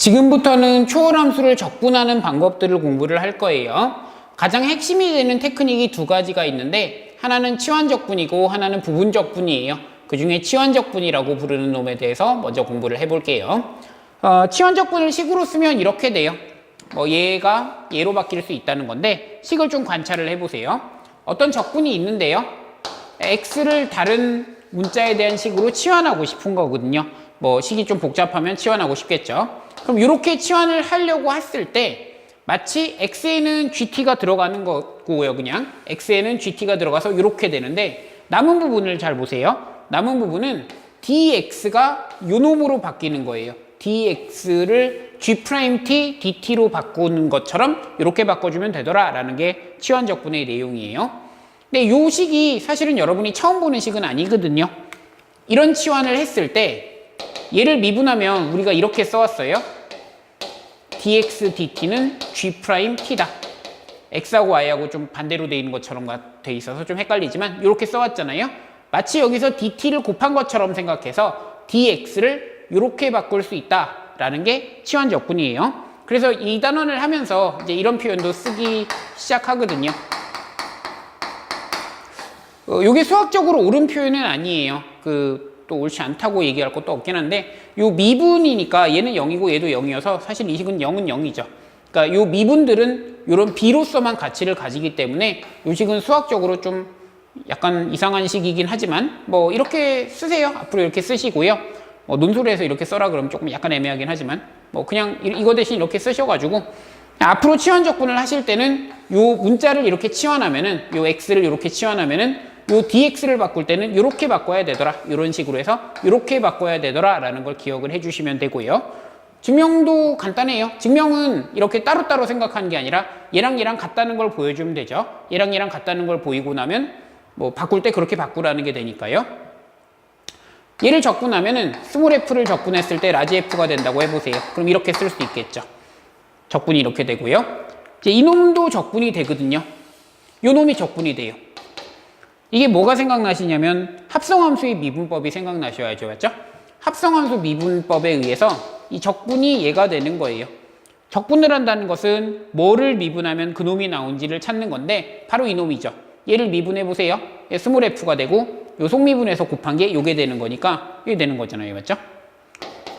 지금부터는 초월함수를 적분하는 방법들을 공부를 할 거예요. 가장 핵심이 되는 테크닉이 두 가지가 있는데 하나는 치환적분이고 하나는 부분적분이에요. 그 중에 치환적분이라고 부르는 놈에 대해서 먼저 공부를 해볼게요. 치환적분을 식으로 쓰면 이렇게 돼요. 얘가 얘로 바뀔 수 있다는 건데 식을 좀 관찰을 해보세요. 어떤 적분이 있는데요. x를 다른 문자에 대한 식으로 치환하고 싶은 거거든요. 식이 좀 복잡하면 치환하고 싶겠죠. 그럼 이렇게 치환을 하려고 했을 때 마치 x에는 gt가 들어가는 거고요. 그냥 x에는 gt가 들어가서 이렇게 되는데 남은 부분을 잘 보세요. 남은 부분은 dx가 요 놈으로 바뀌는 거예요. dx를 g'(t) dt로 바꾸는 것처럼 이렇게 바꿔주면 되더라 라는 게 치환적분의 내용이에요. 근데 요 식이 사실은 여러분이 처음 보는 식은 아니거든요. 이런 치환을 했을 때 얘를 미분하면 우리가 이렇게 써왔어요. dx dt는 g't다. x하고 y하고 좀 반대로 돼 있는 것처럼 돼 있어서 좀 헷갈리지만 이렇게 써왔잖아요. 마치 여기서 dt를 곱한 것처럼 생각해서 dx를 이렇게 바꿀 수 있다라는 게 치환적분이에요. 그래서 이 단원을 하면서 이제 이런 표현도 쓰기 시작하거든요. 이게 수학적으로 옳은 표현은 아니에요. 또 옳지 않다고 얘기할 것도 없긴 한데 요 미분이니까 얘는 0이고 얘도 0이어서 사실 이 식은 0은 0이죠. 그러니까 요 미분들은 요런 비로서만 가치를 가지기 때문에 요 식은 수학적으로 좀 약간 이상한 식이긴 하지만 이렇게 쓰세요. 앞으로 이렇게 쓰시고요. 논술에서 이렇게 써라 그러면 조금 약간 애매하긴 하지만 그냥 이거 대신 이렇게 쓰셔가지고 앞으로 치환적분을 하실 때는 요 문자를 이렇게 치환하면은 요 x를 이렇게 치환하면은 요 dx를 바꿀 때는 이렇게 바꿔야 되더라. 이런 식으로 해서 이렇게 바꿔야 되더라 라는 걸 기억을 해주시면 되고요. 증명도 간단해요. 증명은 이렇게 따로따로 생각하는 게 아니라 얘랑 얘랑 같다는 걸 보여주면 되죠. 얘랑 얘랑 같다는 걸 보이고 나면 바꿀 때 그렇게 바꾸라는 게 되니까요. 얘를 적분하면은 스몰 f를 적분했을 때 라지 f가 된다고 해보세요. 그럼 이렇게 쓸 수 있겠죠. 적분이 이렇게 되고요. 이제 이놈도 적분이 되거든요. 요 놈이 적분이 돼요. 이게 뭐가 생각나시냐면 합성함수의 미분법이 생각나셔야죠. 맞죠? 합성함수 미분법에 의해서 이 적분이 얘가 되는 거예요. 적분을 한다는 것은 뭐를 미분하면 그 놈이 나온지를 찾는 건데 바로 이 놈이죠. 얘를 미분해 보세요. 얘 스몰 f가 되고 요 속미분해서 곱한 게 요게 되는 거니까 이게 되는 거잖아요. 맞죠?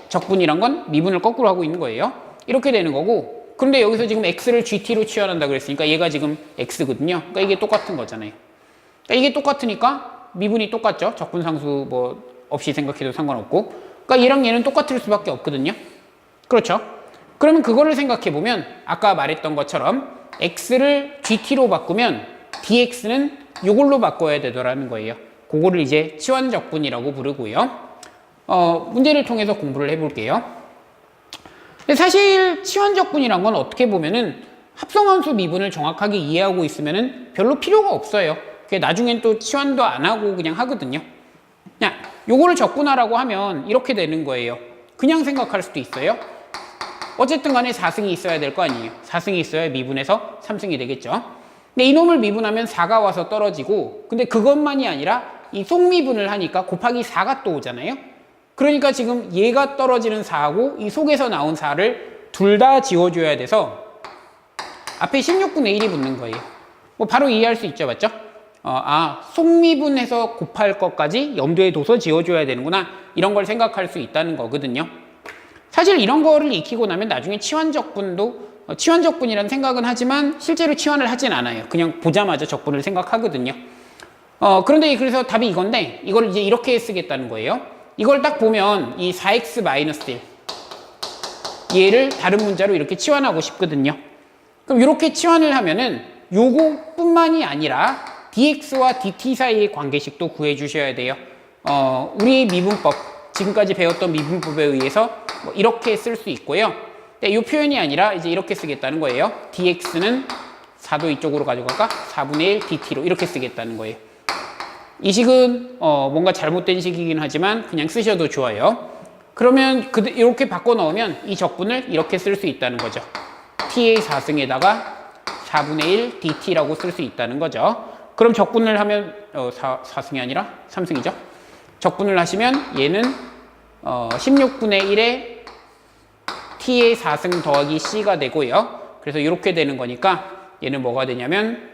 적분이란 건 미분을 거꾸로 하고 있는 거예요. 이렇게 되는 거고 그런데 여기서 지금 x를 gt로 치환한다 그랬으니까 얘가 지금 x거든요. 그러니까 이게 똑같은 거잖아요. 그러니까 이게 똑같으니까 미분이 똑같죠. 적분상수 없이 생각해도 상관없고 그러니까 얘랑 얘는 똑같을 수밖에 없거든요. 그렇죠? 그러면 그거를 생각해 보면 아까 말했던 것처럼 x를 gt로 바꾸면 dx는 이걸로 바꿔야 되더라는 거예요. 그거를 이제 치환적분이라고 부르고요. 문제를 통해서 공부를 해볼게요. 근데 사실 치환적분이란 건 어떻게 보면은 합성함수 미분을 정확하게 이해하고 있으면은 별로 필요가 없어요. 나중엔 또 치환도 안 하고 그냥 하거든요. 그냥 요거를 적분하라고 하면 이렇게 되는 거예요. 그냥 생각할 수도 있어요. 어쨌든 간에 4승이 있어야 될 거 아니에요. 4승이 있어야 미분해서 3승이 되겠죠. 근데 이놈을 미분하면 4가 와서 떨어지고 근데 그것만이 아니라 이 속미분을 하니까 곱하기 4가 또 오잖아요. 그러니까 지금 얘가 떨어지는 4하고 이 속에서 나온 4를 둘 다 지워줘야 돼서 앞에 16분의 1이 붙는 거예요. 바로 이해할 수 있죠. 맞죠? 속미분해서 곱할 것까지 염두에 둬서 지어줘야 되는구나 이런 걸 생각할 수 있다는 거거든요. 사실 이런 거를 익히고 나면 나중에 치환적분도 치환적분이라는 생각은 하지만 실제로 치환을 하진 않아요. 그냥 보자마자 적분을 생각하거든요. 그런데 그래서 답이 이건데 이걸 이제 이렇게 쓰겠다는 거예요. 이걸 딱 보면 이 4x-1 얘를 다른 문자로 이렇게 치환하고 싶거든요. 그럼 이렇게 치환을 하면은 요거뿐만이 아니라 dx와 dt 사이의 관계식도 구해주셔야 돼요. 우리 미분법, 지금까지 배웠던 미분법에 의해서 이렇게 쓸 수 있고요. 이 표현이 아니라 이제 이렇게 쓰겠다는 거예요. dx는 4도 이쪽으로 가져갈까? 4분의 1 dt로 이렇게 쓰겠다는 거예요. 이 식은 뭔가 잘못된 식이긴 하지만 그냥 쓰셔도 좋아요. 그러면 이렇게 바꿔 넣으면 이 적분을 이렇게 쓸 수 있다는 거죠. t의 4승에다가 4분의 1 dt라고 쓸 수 있다는 거죠. 그럼 적분을 하면 4승이 아니라 3승이죠. 적분을 하시면 얘는 16분의 1에 t의 4승 더하기 c가 되고요. 그래서 이렇게 되는 거니까 얘는 뭐가 되냐면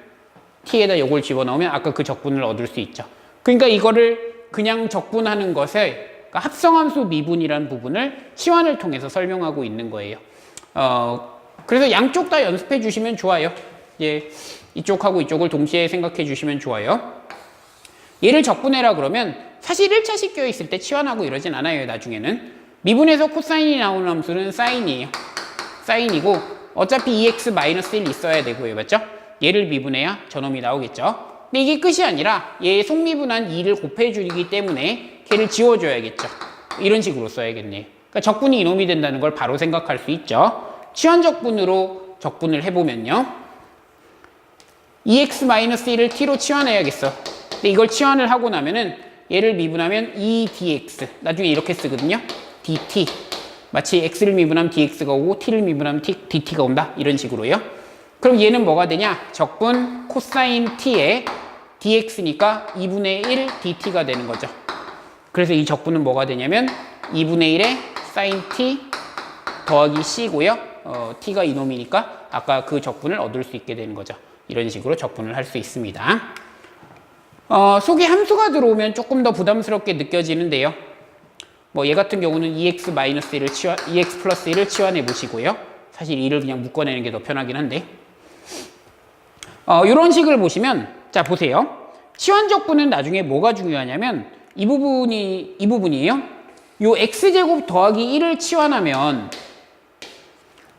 t에다 이걸 집어넣으면 아까 그 적분을 얻을 수 있죠. 그러니까 이거를 그냥 적분하는 것을 그러니까 합성함수 미분이라는 부분을 치환을 통해서 설명하고 있는 거예요. 그래서 양쪽 다 연습해 주시면 좋아요. 이제 이쪽하고 이쪽을 동시에 생각해 주시면 좋아요. 얘를 적분해라 그러면 사실 1차식 껴 있을 때 치환하고 이러진 않아요. 나중에는 미분에서 코사인이 나오는 함수는 사인이에요. 사인이고 어차피 2x-1 있어야 되고요. 맞죠? 얘를 미분해야 저놈이 나오겠죠. 근데 이게 끝이 아니라 얘 속미분한 2를 곱해주기 때문에 걔를 지워줘야겠죠. 이런 식으로 써야겠네요. 그러니까 적분이 이놈이 된다는 걸 바로 생각할 수 있죠. 치환 적분으로 적분을 해보면요. 2x-1을 t로 치환해야겠어. 근데 이걸 치환을 하고 나면은 얘를 미분하면 2dx. 나중에 이렇게 쓰거든요. dt. 마치 x를 미분하면 dx가 오고 t를 미분하면 dt가 온다. 이런 식으로요. 그럼 얘는 뭐가 되냐? 적분 코사인 t에 dx니까 2분의 1 dt가 되는 거죠. 그래서 이 적분은 뭐가 되냐면 2분의 1의 사인 t 더하기 c고요. t가 이놈이니까 아까 그 적분을 얻을 수 있게 되는 거죠. 이런 식으로 적분을 할 수 있습니다. 속에 함수가 들어오면 조금 더 부담스럽게 느껴지는데요. 뭐 얘 같은 경우는 2x 플러스 1을 치환해 보시고요. 사실 2를 그냥 묶어내는 게 더 편하긴 한데 이런 식을 보시면 자 보세요. 치환 적분은 나중에 뭐가 중요하냐면 이 부분이에요. 요 x제곱 더하기 1을 치환하면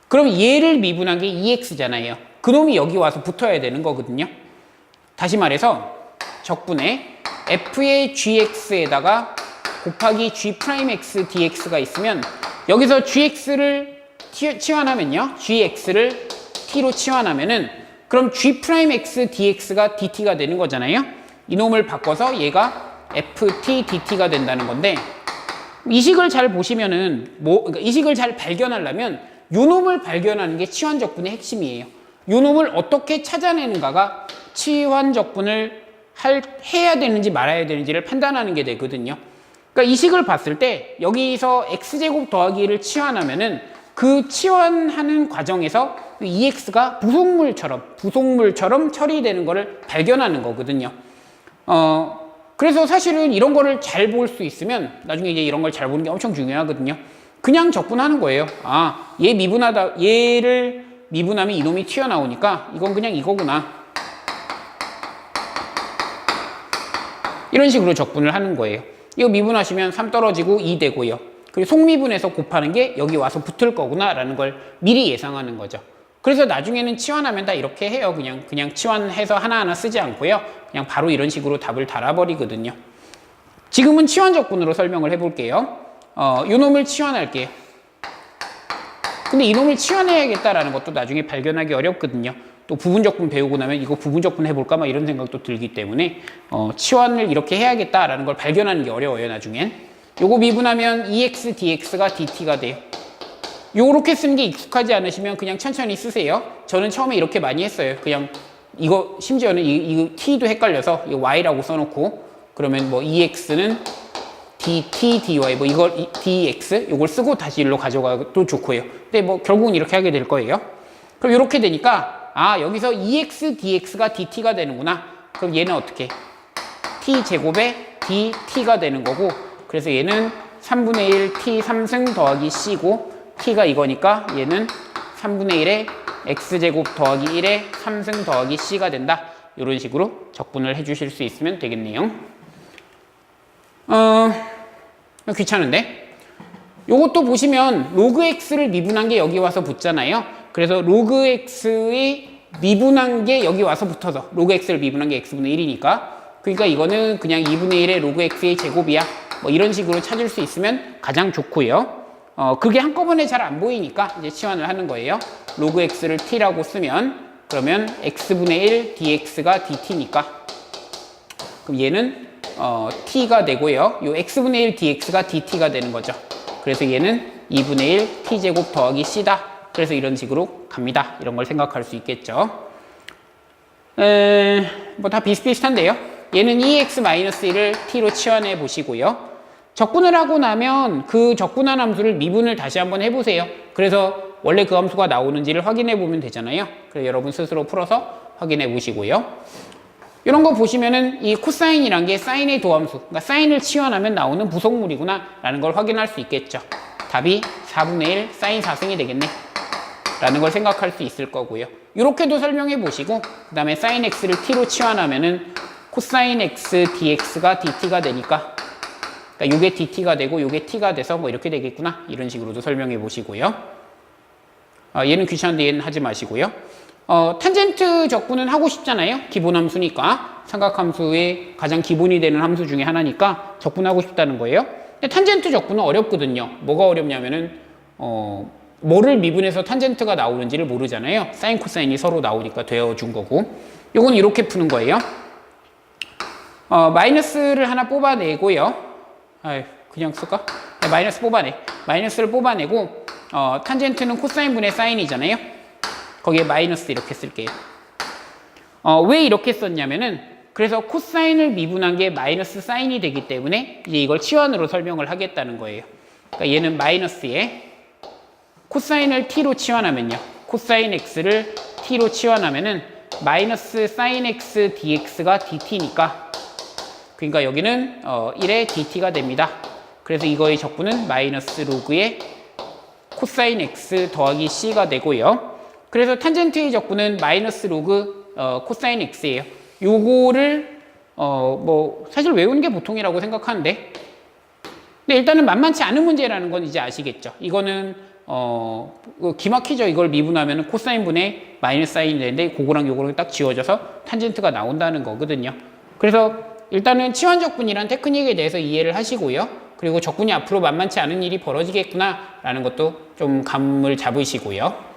그럼 얘를 미분한 게 2x잖아요. 그놈이 여기 와서 붙어야 되는 거거든요. 다시 말해서 적분에 f의 gx에다가 곱하기 g'x dx가 있으면 여기서 gx를 치환하면요. gx를 t로 치환하면은 그럼 g'x dx가 dt가 되는 거잖아요. 이놈을 바꿔서 얘가 ft dt가 된다는 건데 이 식을 잘 보시면은 그러니까 이 식을 잘 발견하려면 요 놈을 발견하는 게 치환 적분의 핵심이에요. 요 놈을 어떻게 찾아내는가가 치환 적분을 해야 되는지 말아야 되는지를 판단하는 게 되거든요. 그러니까 이 식을 봤을 때 여기서 x제곱 더하기 1을 치환하면은 그 치환하는 과정에서 2x가 부속물처럼 처리되는 거를 발견하는 거거든요. 그래서 사실은 이런 거를 잘 볼 수 있으면 나중에 이제 이런 걸 잘 보는 게 엄청 중요하거든요. 그냥 적분하는 거예요. 얘를 미분하면 이놈이 튀어나오니까 이건 그냥 이거구나. 이런 식으로 적분을 하는 거예요. 이거 미분하시면 3 떨어지고 2 되고요. 그리고 속미분해서 곱하는 게 여기 와서 붙을 거구나 라는 걸 미리 예상하는 거죠. 그래서 나중에는 치환하면 다 이렇게 해요. 그냥 치환해서 하나하나 쓰지 않고요. 그냥 바로 이런 식으로 답을 달아버리거든요. 지금은 치환 적분으로 설명을 해볼게요. 요 놈을 치환할게요. 근데 이놈을 치환해야겠다라는 것도 나중에 발견하기 어렵거든요. 또 부분적분 배우고 나면 이거 부분적분 해볼까 막 이런 생각도 들기 때문에 치환을 이렇게 해야겠다라는 걸 발견하는 게 어려워요. 나중엔 요거 미분하면 2x dx가 dt가 돼요. 요렇게 쓰는 게 익숙하지 않으시면 그냥 천천히 쓰세요. 저는 처음에 이렇게 많이 했어요. 그냥 이거 심지어는 이거 t도 헷갈려서 이거 y라고 써놓고 그러면 뭐 2x는 dt, dy 뭐 이걸 dx 요걸 쓰고 다시 일로 가져가도 좋고요. 근데 뭐 결국은 이렇게 하게 될 거예요. 그럼 이렇게 되니까 여기서 2x dx가 dt가 되는구나. 그럼 얘는 어떻게? t 제곱에 dt가 되는 거고 그래서 얘는 3분의 1 t 3승 더하기 c고 t가 이거니까 얘는 3분의 1에 x제곱 더하기 1에 3승 더하기 c가 된다. 이런 식으로 적분을 해주실 수 있으면 되겠네요. 귀찮은데? 요것도 보시면 로그 x를 미분한 게 여기 와서 붙잖아요. 그래서 로그 x의 미분한 게 여기 와서 붙어서 로그 x를 미분한 게 x분의 1이니까 그러니까 이거는 그냥 2분의 1의 로그 x의 제곱이야. 뭐 이런 식으로 찾을 수 있으면 가장 좋고요. 그게 한꺼번에 잘 안 보이니까 이제 치환을 하는 거예요. 로그 x를 t라고 쓰면 그러면 x분의 1 dx가 dt니까 그럼 얘는 t가 되고요. 요 x분의 1 dx가 dt가 되는 거죠. 그래서 얘는 2분의 1 t제곱 더하기 c다. 그래서 이런 식으로 갑니다. 이런 걸 생각할 수 있겠죠. 뭐 다 비슷비슷한데요. 얘는 2x-1을 t로 치환해 보시고요. 적분을 하고 나면 그 적분한 함수를 미분을 다시 한번 해보세요. 그래서 원래 그 함수가 나오는지를 확인해 보면 되잖아요. 그래서 여러분 스스로 풀어서 확인해 보시고요. 이런 거 보시면은 이 코사인이란 게 사인의 도함수, 그러니까 사인을 치환하면 나오는 부속물이구나 라는 걸 확인할 수 있겠죠. 답이 4분의 1 사인 4승이 되겠네 라는 걸 생각할 수 있을 거고요. 이렇게도 설명해 보시고 그 다음에 사인 x를 t로 치환하면은 코사인 x dx가 dt가 되니까, 그러니까 요게 dt가 되고 요게 t가 돼서 뭐 이렇게 되겠구나 이런 식으로도 설명해 보시고요. 얘는 귀찮은데 얘는 하지 마시고요. 탄젠트 적분은 하고 싶잖아요. 기본 함수니까, 삼각함수의 가장 기본이 되는 함수 중에 하나니까 적분하고 싶다는 거예요. 근데 탄젠트 적분은 어렵거든요. 뭐가 어렵냐면은 뭐를 미분해서 탄젠트가 나오는지를 모르잖아요. 사인 코사인이 서로 나오니까 되어준 거고, 요건 이렇게 푸는 거예요. 마이너스를 하나 뽑아내고요. 그냥 쓸까? 네, 마이너스 뽑아내. 마이너스를 뽑아내고 탄젠트는 코사인분의 사인이잖아요. 거기에 마이너스 이렇게 쓸게요. 왜 이렇게 썼냐면은, 그래서 코사인을 미분한 게 마이너스 사인이 되기 때문에 이제 이걸 치환으로 설명을 하겠다는 거예요. 그러니까 얘는 마이너스에 코사인을 t로 치환하면요, 코사인 x를 t로 치환하면은 마이너스 사인 x dx가 dt니까, 그러니까 여기는 1의 dt가 됩니다. 그래서 이거의 적분은 마이너스 로그의 코사인 x 더하기 c가 되고요. 그래서 탄젠트의 적분은 마이너스 로그 코사인 x예요. 요거를 뭐 사실 외우는 게 보통이라고 생각하는데, 근데 일단은 만만치 않은 문제라는 건 이제 아시겠죠. 이거는 기막히죠. 이걸 미분하면 코사인 분의 마이너스 사인이 되는데 그거랑 요거랑 딱 지워져서 탄젠트가 나온다는 거거든요. 그래서 일단은 치환 적분이란 테크닉에 대해서 이해를 하시고요. 그리고 적분이 앞으로 만만치 않은 일이 벌어지겠구나 라는 것도 좀 감을 잡으시고요.